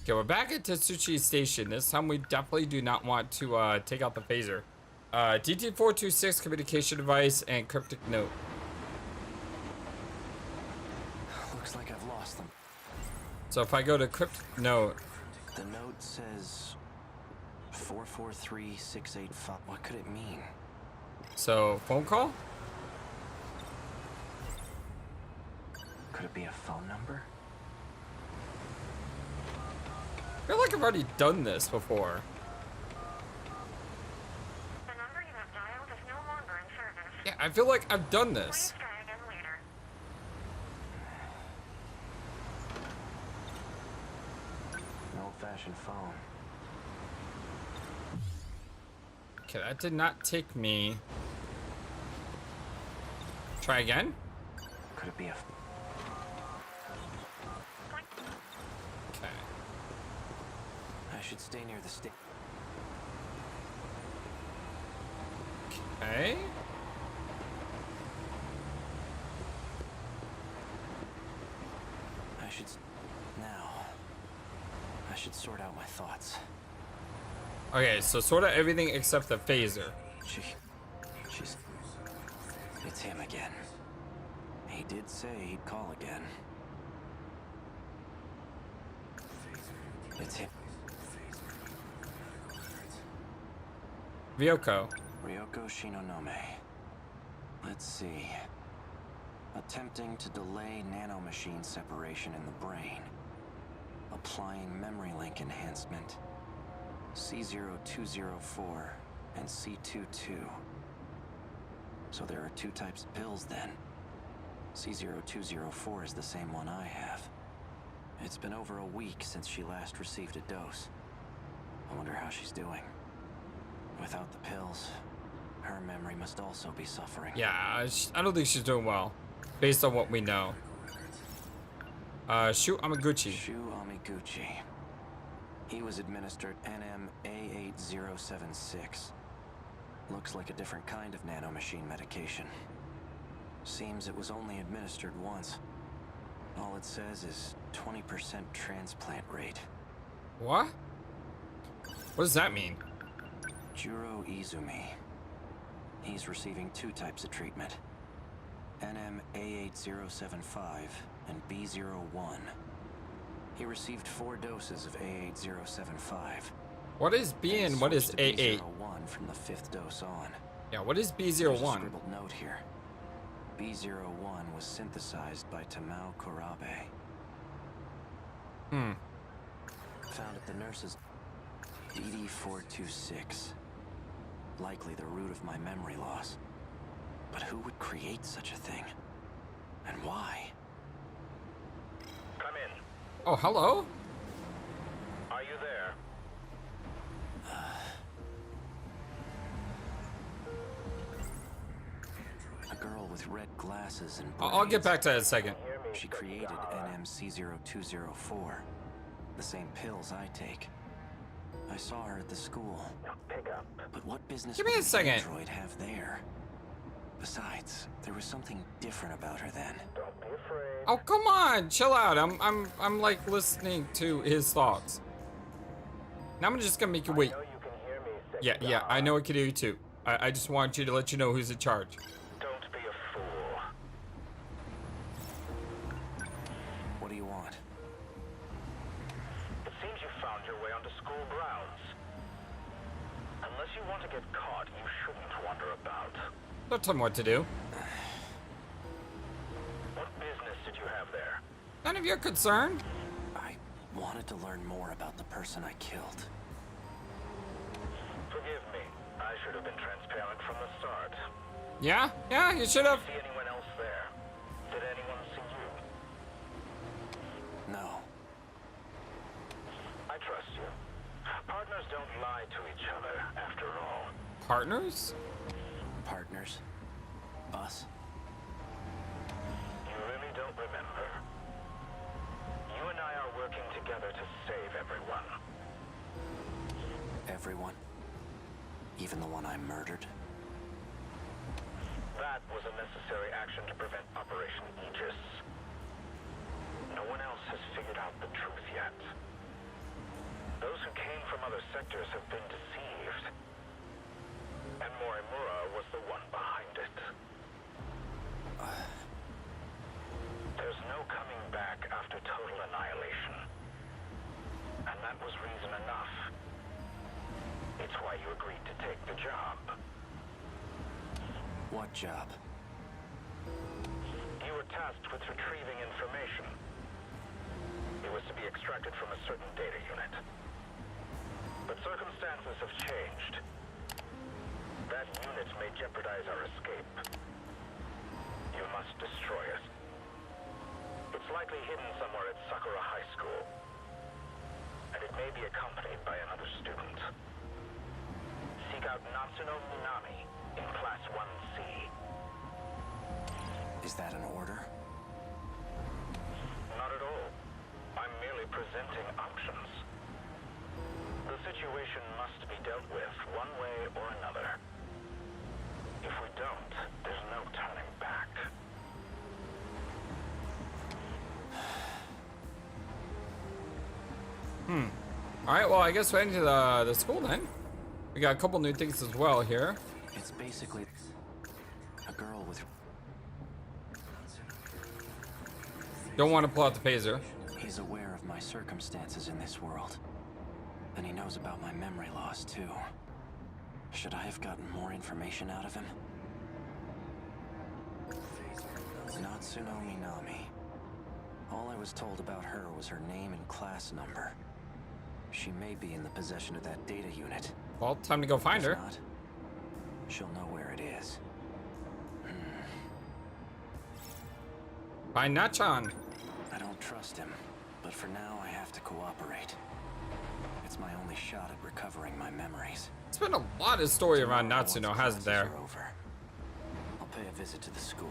Okay, we're back at Tetsuchi Station. This time we definitely do not want to take out the phaser. DT-426 communication device and cryptic note. Looks like I've lost them. So if I go to cryptic note, The note says 443685. What could it mean? so phone call? Could it be a phone number? feel like I've already done this before. The number you have dialed is no longer in service. Yeah, I feel like I've done this. Please try again later. An old-fashioned phone. Okay, that did not take me. Try again? Could it be a... Okay. I should stay near the stick. Okay. Now, I should sort out my thoughts. Okay, so sort of everything except the phaser. She's... It's him again. He did say he'd call again. It's him. Ryoko. Ryoko Shinonome. Let's see. Attempting to delay nanomachine separation in the brain. Applying memory link enhancement. C0204 and C22. So there are 2 types of pills then. C0204 is the same one I have. It's been over a week since she last received a dose. I wonder how she's doing. Without the pills, her memory must also be suffering. Yeah, I don't think she's doing well, based on what we know. Shu Amaguchi. Shu Amiguchi. He was administered NM-A8076. Looks like a different kind of nanomachine medication. Seems it was only administered once. All it says is 20% transplant rate. What? What does that mean? Juro Izumi. He's receiving 2 types of treatment. NM-A8075 and B01. He received 4 doses of A8075. What is B and what is A8? B01 from the 5th dose on. Yeah, what is There's a B01? scribbled note here. B01 was synthesized by Tamao Kurabe. Found at the nurse's DD426. Likely the root of my memory loss. But who would create such a thing? And why? Come in. Oh, hello? Are you there? A girl with red glasses and I'll get braids. back to that in a second. She created NMC0204. The same pills I take. I saw her at the school. Pick up. But what business Give me a would an second. android have there? Besides, there was something different about her then. Don't be afraid. Oh, come on, chill out. I'm like listening to his thoughts. Now I'm just gonna make you wait. I know you can hear me, Yeah, I know I can hear you too. I just want you to let you know who's in charge. Don't be a fool. What do you want? It seems you found your way onto school grounds. Unless you want to get caught, you shouldn't wander about. Don't tell me what to do. What business did you have there? None of your concern. I wanted to learn more about the person I killed. Forgive me. I should have been transparent from the start. Yeah, you should have. See anyone else there? Did anyone see you? No. I trust you. Partners don't lie to each other, after all. Partners? Partners? Us? You really don't remember. You and I are working together to save everyone. Everyone? Even the one I murdered? That was a necessary action to prevent Operation Aegis. No one else has figured out the truth yet. Those who came from other sectors have been deceived. And Morimura was the one behind it. There's no coming back after total annihilation. And that was reason enough. It's why you agreed to take the job. What job? You were tasked with retrieving information. It was to be extracted from a certain data unit. damaged. That unit may jeopardize our escape. You must destroy it. It's likely hidden somewhere at Sakura High School. And it may be accompanied by another student. Seek out Natsuno Minami in Class 1C. Is that an order? Not at all. I'm merely presenting options. The situation must be dealt with one way or another. If we don't, there's no turning back. Alright, well, I guess we're into the school then. We got a couple new things as well here. It's basically a girl with... Don't want to pull out the phaser. He's aware of my circumstances in this world. And he knows about my memory loss, too. Should I have gotten more information out of him? Natsuno Minami. All I was told about her was her name and class number. She may be in the possession of that data unit. Well, time to go find her. If not, she'll know where it is. Find Nachan. I don't trust him, but for now I have to cooperate. It's my only shot at recovering my memories. It's been a lot of story around Tomorrow, Natsuno, once hasn't classes there? are over, I'll pay a visit to the school.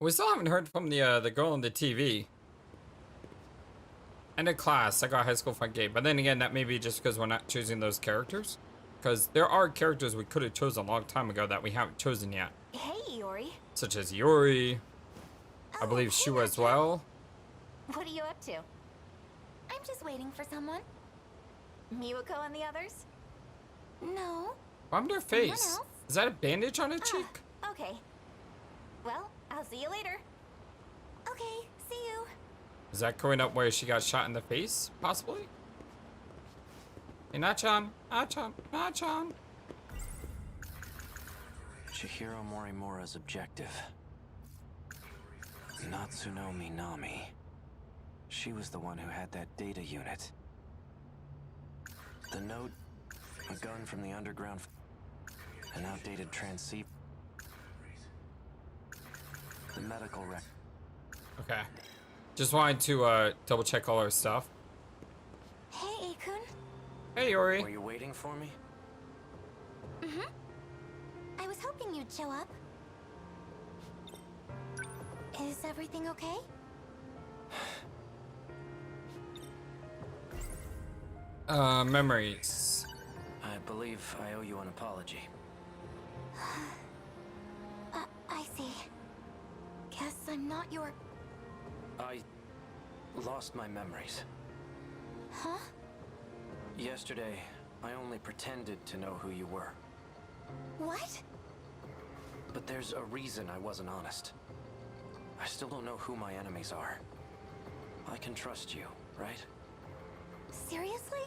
We still haven't heard from the girl on the TV. And a class. I got high school fun game. But then again, that may be just because we're not choosing those characters. Because there are characters we could have chosen a long time ago that we haven't chosen yet. Hey, Yori. Such as Yuri. I believe Shu as well. What are you up to? I'm just waiting for someone. Miwako and the others? No. Why on her face? else? Is that a bandage on her cheek? Okay. Well, I'll see you later. Okay, see you. Is that going up where she got shot in the face? Possibly? Hey, Nachan. Nachan. Nachan. Chihiro Morimura's objective. Natsuno Minami. She was the one who had that data unit. The note, a gun from the underground, an outdated transceiver. The medical record. Okay. Just wanted to double check all our stuff. Hey, Akun. Hey, Yuri. Were you waiting for me? Mm-hmm. I was hoping you'd show up. Is everything okay? Memories. I believe I owe you an apology. I see. Guess I'm not your... I lost my memories. Huh? Yesterday, I only pretended to know who you were. What? But there's a reason I wasn't honest. I still don't know who my enemies are. I can trust you, right? Seriously?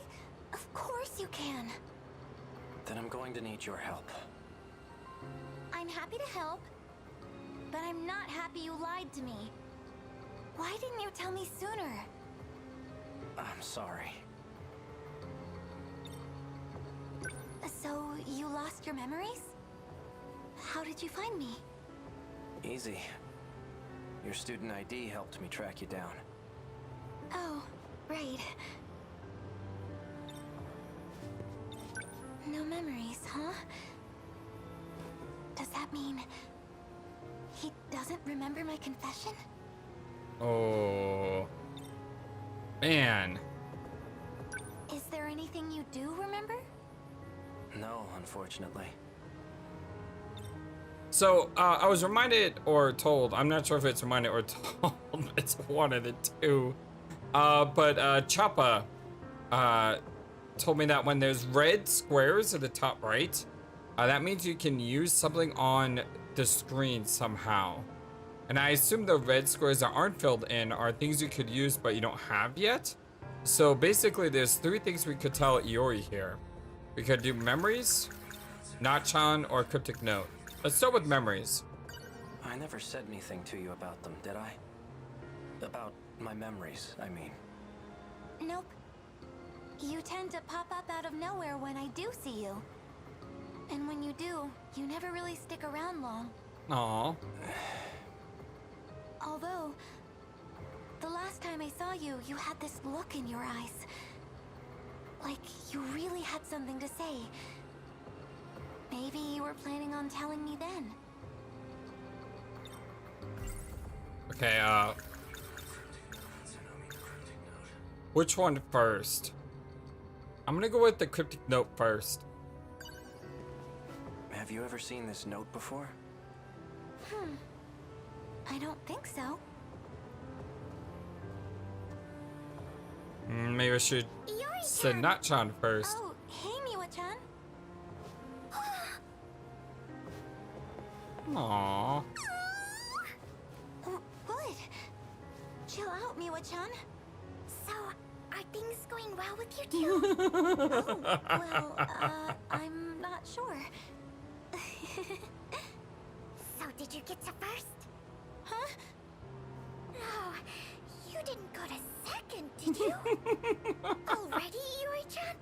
Of course you can. Then I'm going to need your help. I'm happy to help, but I'm not happy you lied to me. Why didn't you tell me sooner? I'm sorry. So, you lost your memories? How did you find me? Easy. Your student ID helped me track you down. Oh, right. No memories, huh? Does that mean he doesn't remember my confession? Oh. Man. Is there anything you do remember? No, unfortunately. So, I was reminded or told, I'm not sure if it's reminded or told, it's one of the two. But Choppa told me that when there's red squares at the top right, that means you can use something on the screen somehow. And I assume the red squares that aren't filled in are things you could use but you don't have yet. So basically there's three things we could tell Iori here. We could do memories, Nachan, or cryptic note. Let's start with memories. I never said anything to you about them, did I? About my memories, I mean. Nope, You tend to pop up out of nowhere when I do see you. And when you do, you never really stick around long. Aw. Although, the last time I saw you, you had this look in your eyes. Like you really had something to say. Maybe you were planning on telling me then. Okay, which one first? I'm gonna go with the cryptic note first. Have you ever seen this note before? I don't think so. Maybe I should say Yuri-chan! Natchan first. Oh, hey Miwa-chan. Aww. Good. Chill out, Miwa-chan. So, are things going well with you two? Oh, well, I'm not sure. So, did you get to first? Huh? No, you didn't go to second, did you? Already, Yuri-chan?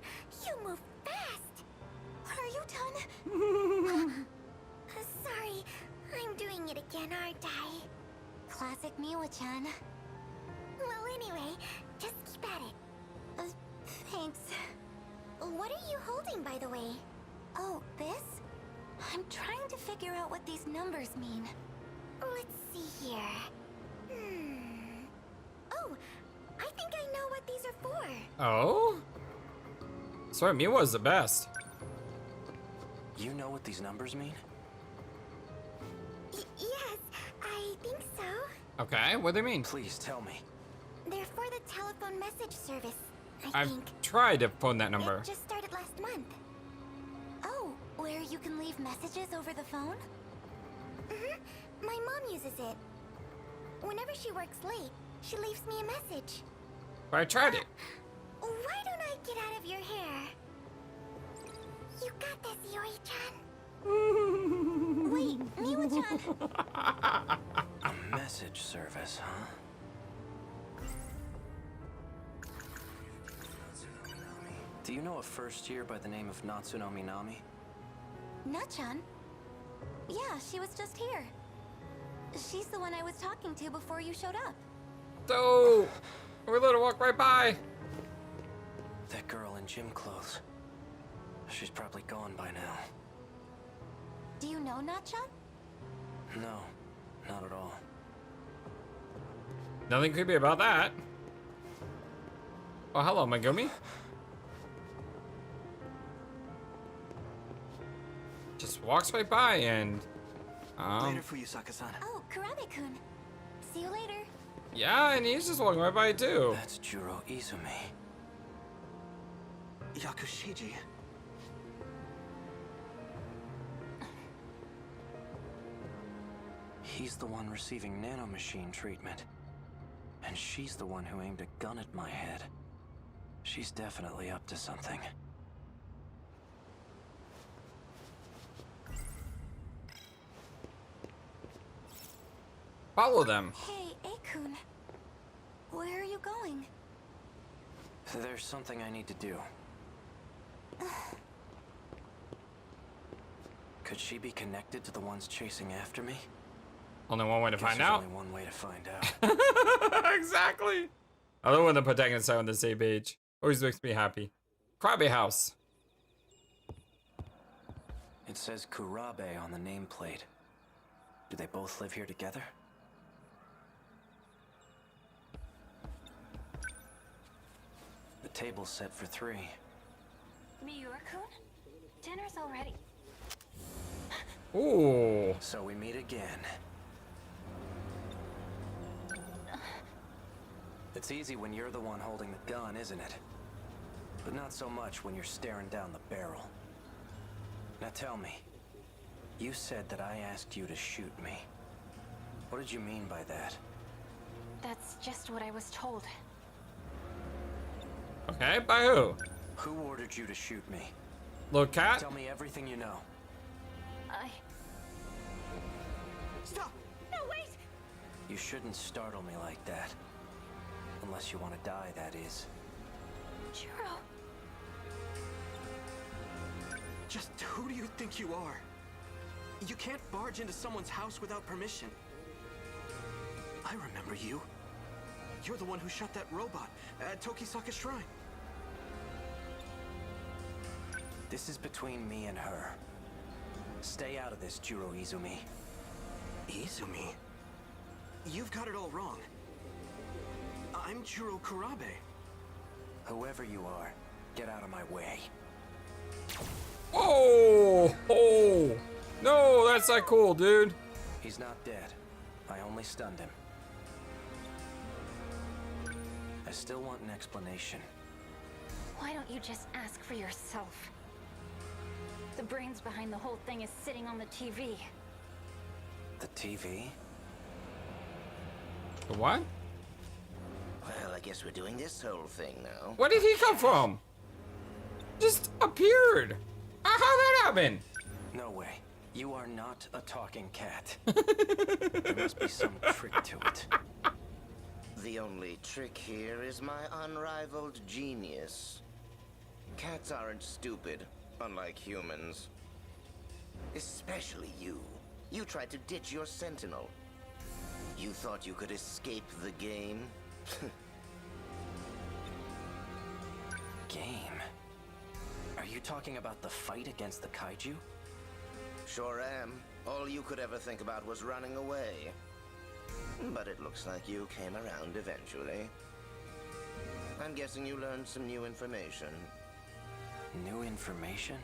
You move fast. Are you done? Sorry, I'm doing it again, aren't I? Classic Miwa-chan. Well, anyway, just keep at it. Thanks. What are you holding, by the way? Oh, this? I'm trying to figure out what these numbers mean. Let's see here. Oh, I think I know what these are for. Oh? Sorry, Miwa's the best. You know what these numbers mean? Yes, I think so. Okay, what do they mean? Please tell me. They're for the telephone message service, I I've think. tried to phone that number. It just started last month. Oh, where you can leave messages over the phone? My mom uses it. Whenever she works late, she leaves me a message. But I tried it. Why don't I get out of your hair? You got this, Yuri-chan. Wait, Miwa-chan. A message service, huh? Do you know a first year by the name of Natsuno Minami? Na-chan? Yeah, she was just here. She's the one I was talking to before you showed up. So, we're allowed to walk right by. That girl in gym clothes. She's probably gone by now. Do you know Na-chan? No, not at all. Nothing creepy about that. Oh, hello, Megumi. Just walks right by and Later, Fuyusaka-san. Oh, Kurabe-kun. See you later. yeah, and he's just walking right by too. That's Juro Izumi. Yakushiji. He's the one receiving nanomachine treatment. And she's the one who aimed a gun at my head. She's definitely up to something. Follow them. Hey, Akun. Where are you going? There's something I need to do. Could she be connected to the ones chasing after me? Only one way to Guess find there's out. only one way to find out. Exactly. I love when the protagonists are on the same page. Always makes me happy. Kurabe House. It says Kurabe on the nameplate. Do they both live here together? The table's set for 3. Miura-kun? Dinner's already. Ooh. So we meet again. It's easy when you're the one holding the gun, isn't it? But not so much when you're staring down the barrel. Now tell me, you said that I asked you to shoot me. What did you mean by that? That's just what I was told. Okay, by who? Who ordered you to shoot me? Little cat? Tell me everything you know. Stop! No, wait! You shouldn't startle me like that. Unless you want to die, that is. Juro, Just who do you think you are? You can't barge into someone's house without permission. I remember you. You're the one who shot that robot at Tokisaka Shrine. This is between me and her. Stay out of this, Juro Izumi. Izumi? You've got it all wrong. I'm Juro Kurabe. Whoever you are, get out of my way. Oh! Oh! No, that's not cool, dude. He's not dead. I only stunned him. I still want an explanation. Why don't you just ask for yourself? The brains behind the whole thing is sitting on the TV. The TV? The what? Well, I guess we're doing this whole thing now. Where did he come from? Just appeared. How'd that happen? No way. You are not a talking cat. There must be some trick to it. The only trick here is my unrivaled genius. Cats aren't stupid, unlike humans. Especially you. You tried to ditch your Sentinel. You thought you could escape the game? Game? Are you talking about the fight against the Kaiju? Sure am. All you could ever think about was running away. But it looks like you came around eventually. I'm guessing you learned some new information. New information?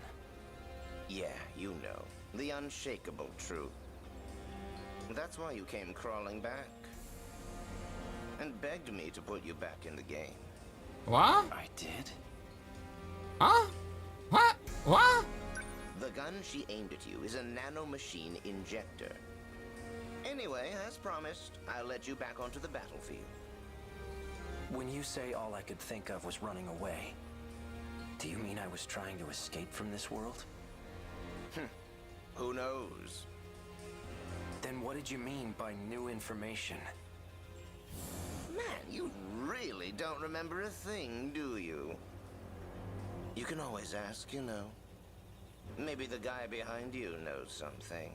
Yeah, you know. The unshakable truth. That's why you came crawling back. And begged me to put you back in the game. What? I did? Huh? What? What? The gun she aimed at you is a nanomachine injector. Anyway, as promised, I'll let you back onto the battlefield. When you say all I could think of was running away, do you mean I was trying to escape from this world? Who knows? Then what did you mean by new information? Man, you really don't remember a thing, do you? You can always ask, you know. Maybe the guy behind you knows something.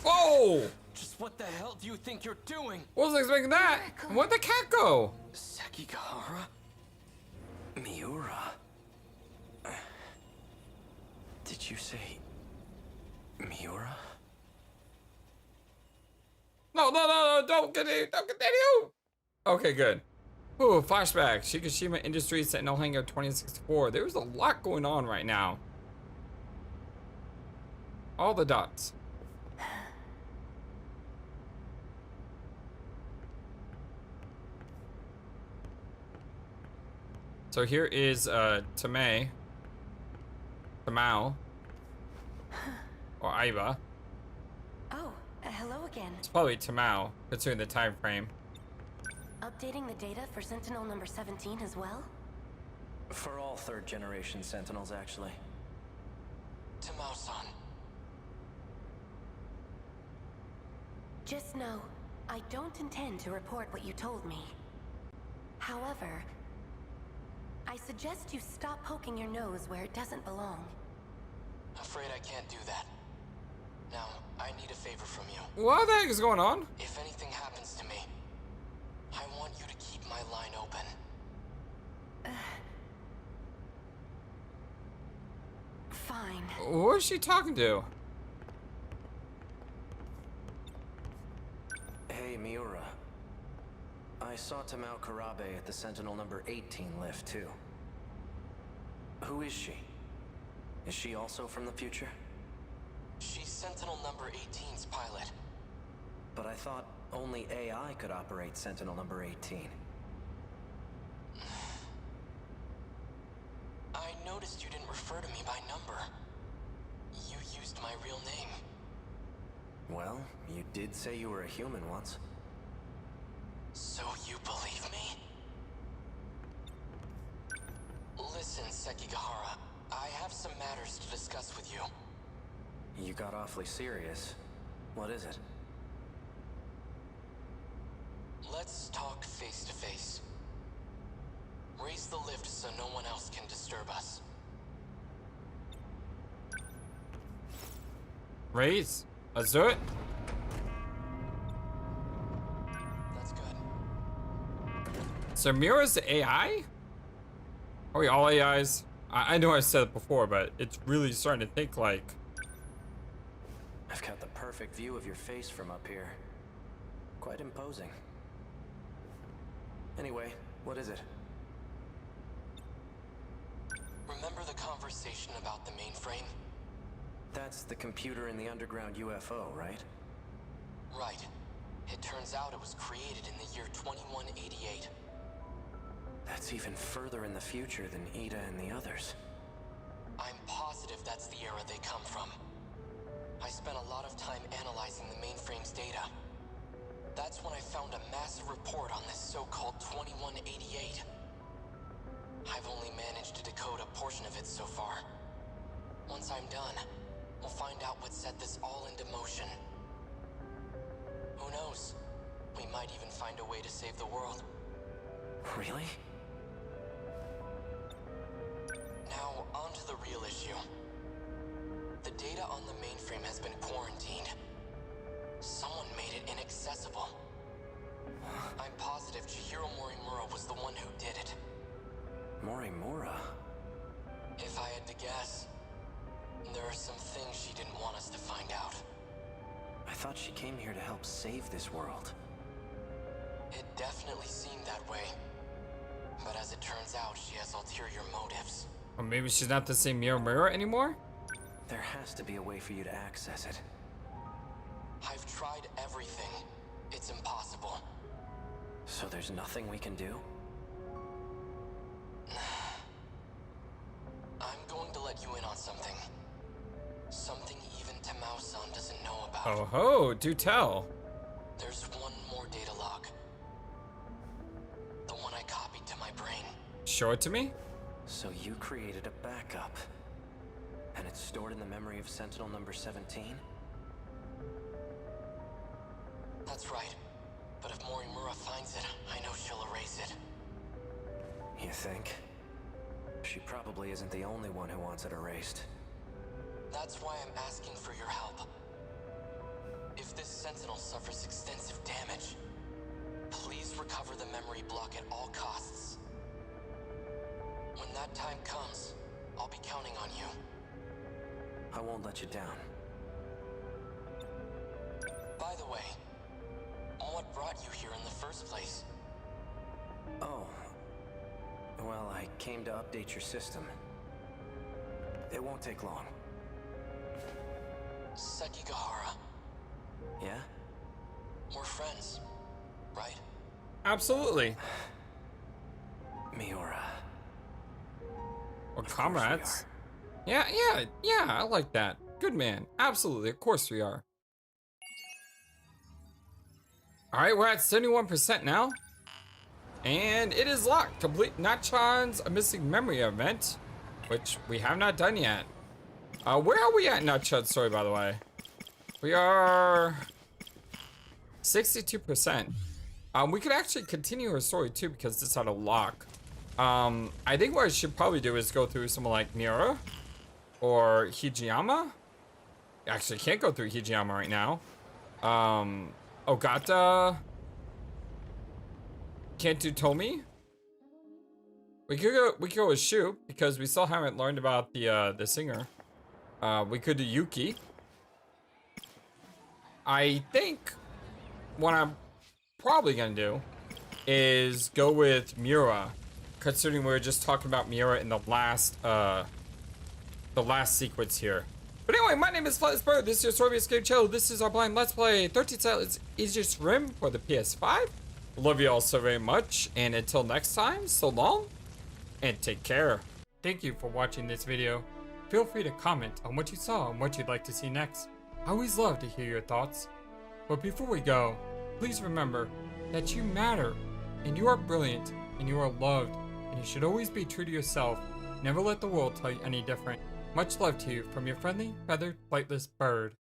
Whoa! Just what the hell do you think you're doing? Wasn't expecting that. Where'd the cat go? Sekigahara? Miura? Did you say Miura? No, don't continue, don't continue. Okay, good. Ooh, flashback. Shikishima Industries Sentinel Hangar 2064. There's a lot going on right now. All the dots. So here is Tamao, or Aiba. Oh, hello again. It's probably Tamao, considering the time frame. Updating the data for Sentinel number 17 as well? For all third-generation Sentinels, actually. Tamao-san. Just know, I don't intend to report what you told me. However, I suggest you stop poking your nose where it doesn't belong. Afraid I can't do that. Now, I need a favor from you. What the heck is going on? If anything happens to me, I want you to keep my line open. Fine. Who is she talking to? Hey, Miura. I saw Tamao Kurabe at the Sentinel number 18 lift, too. Who is she? Is she also from the future? She's Sentinel number 18's pilot. But I thought only AI could operate Sentinel number 18. I noticed you didn't refer to me by number. You used my real name. Well, you did say you were a human once. So you believe me? Listen, Sekigahara, I have some matters to discuss with you. You got awfully serious. What is it? Let's talk face to face. Raise the lift so no one else can disturb us. Raise. Let's do it. That's good. So Mira's the AI? Are we all AIs? I know I said it before, but it's really starting to think like... I've got the perfect view of your face from up here. Quite imposing. Anyway, what is it? Remember the conversation about the mainframe? That's the computer in the underground UFO, right? Right. It turns out it was created in the year 2188. That's even further in the future than Ida and the others. I'm positive that's the era they come from. I spent a lot of time analyzing the mainframe's data. That's when I found a massive report on this so-called 2188. I've only managed to decode a portion of it so far. Once I'm done, we'll find out what set this all into motion. Who knows? We might even find a way to save the world. Really? Now, on to the real issue. The data on the mainframe has been quarantined. Someone made it inaccessible. I'm positive Chihiro Morimura was the one who did it. Morimura? If I had to guess, there are some things she didn't want us to find out. I thought she came here to help save this world. It definitely seemed that way. But as it turns out, she has ulterior motives. Or maybe she's not the same Mira anymore? There has to be a way for you to access it. I've tried everything. It's impossible. So there's nothing we can do? I'm going to let you in on something. Something even Tamao-san doesn't know about. Oh ho, do tell. There's one more data log. The one I copied to my brain. Show it to me? So you created a backup. And it's stored in the memory of Sentinel number 17? That's right. But if Morimura finds it, I know she'll erase it. You think? She probably isn't the only one who wants it erased. That's why I'm asking for your help. If this Sentinel suffers extensive damage, please recover the memory block at all costs. When that time comes, I'll be counting on you. I won't let you down. By the way, what brought you here in the first place? Oh. Well, I came to update your system. It won't take long. Sekigahara. Yeah? We're friends, right? Absolutely. Miura. Or comrades. Yeah, I like that. Good man. Absolutely, of course we are. Alright, we're at 71% now. And it is locked. Complete Nachon's A Missing Memory event, which we have not done yet. Where are we at Nachon's story, by the way? We are 62%. We could actually continue her story too because it's out of lock. I think what I should probably do is go through someone like Miura or Hijiyama. Actually, can't go through Hijiyama right now. Ogata. Can't do Tomi. We could go with Shu because we still haven't learned about the singer. We could do Yuki. I think what I'm probably gonna do is go with Miura, considering we were just talking about Miura in the last sequence here. But anyway, my name is FlightlessBird. This is your Story Escape channel. This is our blind Let's Play 13 Sentinels Aegis Rim for the PS5. Love you all so very much, and until next time, so long, and take care. Thank you for watching this video. Feel free to comment on what you saw and what you'd like to see next. I always love to hear your thoughts. But before we go, please remember that you matter, and you are brilliant, and you are loved, and you should always be true to yourself. Never let the world tell you any different. Much love to you from your friendly, feathered, flightless bird.